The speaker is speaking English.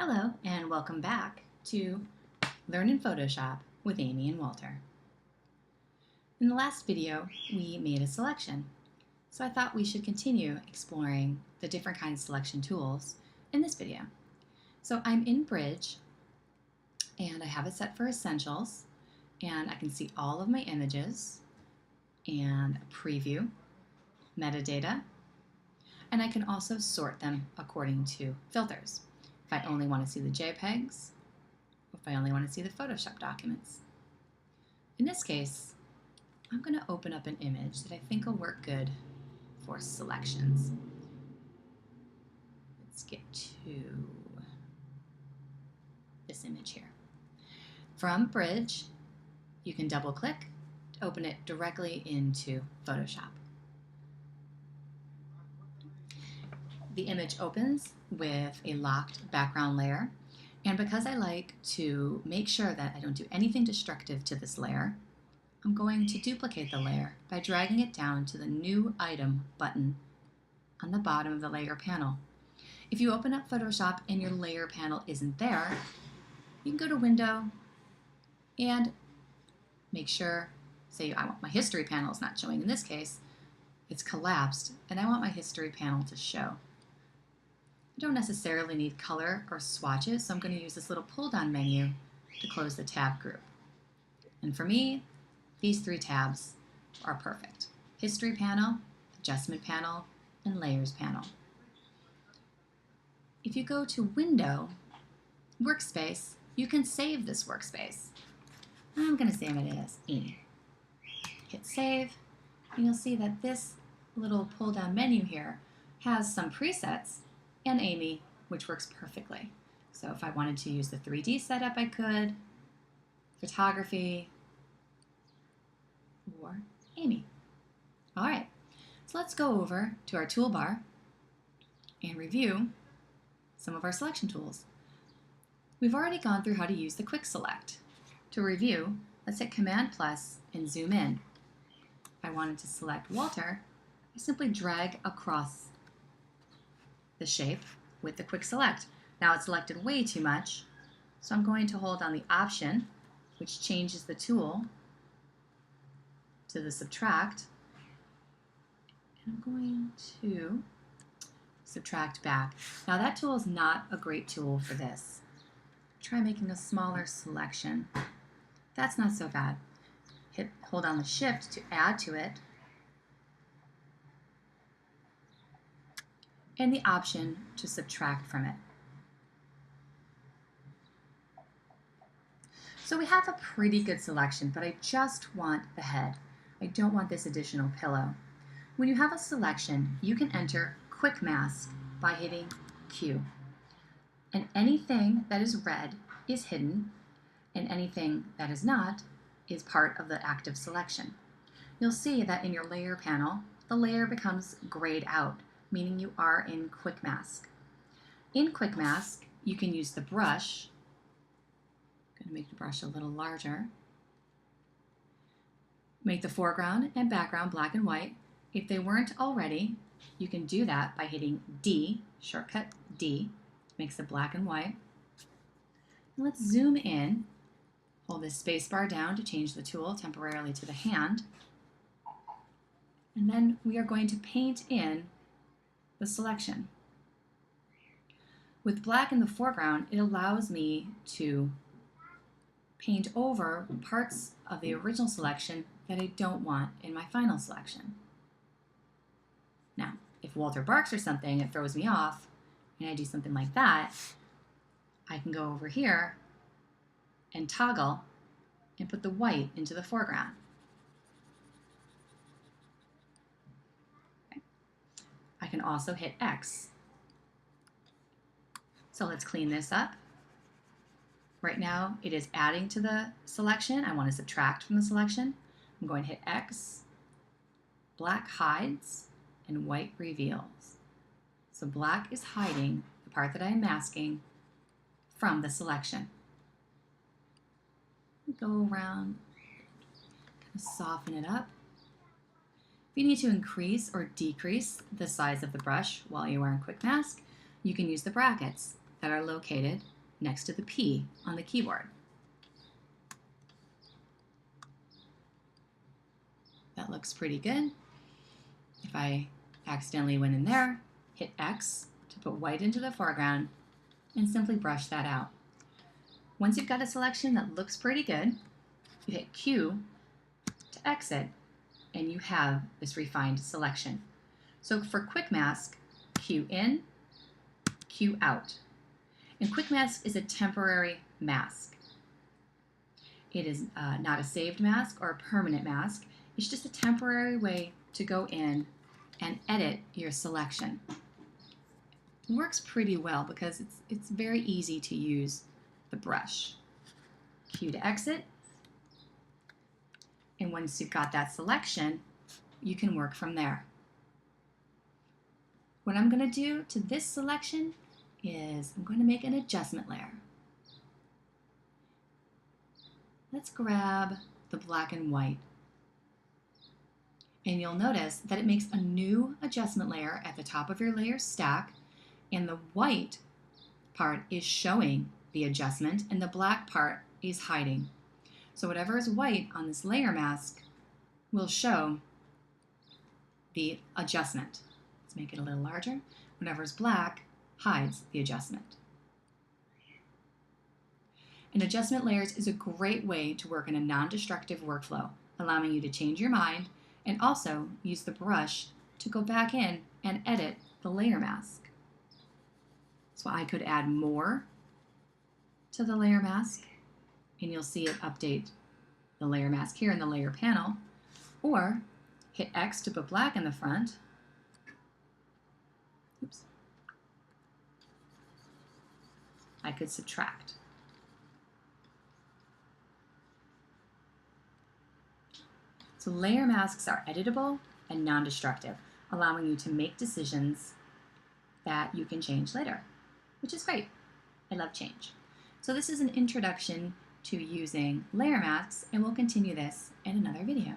Hello and welcome back to Learn in Photoshop with Amy and Walter. In the last video, we made a selection, so I thought we should continue exploring the different kinds of selection tools in this video. So I'm in Bridge, and I have it set for Essentials, and I can see all of my images, and a preview, metadata, and I can also sort them according to filters. If I only want to see the JPEGs, or if I only want to see the Photoshop documents. In this case, I'm going to open up an image that I think will work good for selections. Let's get to this image here. From Bridge, you can double click to open it directly into Photoshop. The image opens with a locked background layer, and because I like to make sure that I don't do anything destructive to this layer, I'm going to duplicate the layer by dragging it down to the New Item button on the bottom of the layer panel. If you open up Photoshop and your layer panel isn't there, you can go to Window and make sure, say I want my history panel is not showing in this case, it's collapsed, and I want my history panel to show. I don't necessarily need color or swatches, so I'm going to use this little pull-down menu to close the tab group. And for me, these three tabs are perfect. History panel, Adjustment panel, and Layers panel. If you go to Window, Workspace, you can save this workspace. I'm going to save it as Amy. Hit Save, and you'll see that this little pull-down menu here has some presets and Amy, which works perfectly. So if I wanted to use the 3D setup, I could, photography, or Amy. All right, so let's go over to our toolbar and review some of our selection tools. We've already gone through how to use the Quick Select. To review, let's hit Command+ and zoom in. If I wanted to select Walter, I simply drag across the shape with the Quick Select. Now it's selected way too much, so I'm going to hold on the Option, which changes the tool to the Subtract, and I'm going to subtract back. Now that tool is not a great tool for this. Try making a smaller selection. That's not so bad. Hold on the Shift to add to it, and the Option to subtract from it. So we have a pretty good selection, but I just want the head. I don't want this additional pillow. When you have a selection, you can enter Quick Mask by hitting Q. And anything that is red is hidden, and anything that is not is part of the active selection. You'll see that in your layer panel, the layer becomes grayed out, meaning you are in Quick Mask. In Quick Mask, you can use the brush. I'm going to make the brush a little larger. Make the foreground and background black and white. If they weren't already, you can do that by hitting D, shortcut D, makes it black and white. And let's zoom in. Hold this space bar down to change the tool temporarily to the hand. And then we are going to paint in the selection. With black in the foreground, it allows me to paint over parts of the original selection that I don't want in my final selection. Now, if Walter barks or something, it throws me off, and I do something like that, I can go over here and toggle and put the white into the foreground. I can also hit X. So let's clean this up. Right now it is adding to the selection. I want to subtract from the selection. I'm going to hit X, black hides, and white reveals. So black is hiding the part that I am masking from the selection. Go around, kind of soften it up. If you need to increase or decrease the size of the brush while you are in Quick Mask, you can use the brackets that are located next to the P on the keyboard. That looks pretty good. If I accidentally went in there, hit X to put white into the foreground, and simply brush that out. Once you've got a selection that looks pretty good, you hit Q to exit, and you have this refined selection. So for Quick Mask, Q in, Q out. And Quick Mask is a temporary mask. It is not a saved mask or a permanent mask. It's just a temporary way to go in and edit your selection. It works pretty well because it's very easy to use the brush. Q to exit. And once you've got that selection, you can work from there. What I'm going to do to this selection is I'm going to make an adjustment layer. Let's grab the black and white. And you'll notice that it makes a new adjustment layer at the top of your layer stack, and the white part is showing the adjustment and the black part is hiding. So whatever is white on this layer mask will show the adjustment. Let's make it a little larger. Whatever is black hides the adjustment. And adjustment layers is a great way to work in a non-destructive workflow, allowing you to change your mind and also use the brush to go back in and edit the layer mask. So I could add more to the layer mask, and you'll see it update the layer mask here in the layer panel, or hit X to put black in the front. Oops. I could subtract. So layer masks are editable and non-destructive, allowing you to make decisions that you can change later, which is great. I love change. So this is an introduction to using layer masks, and we'll continue this in another video.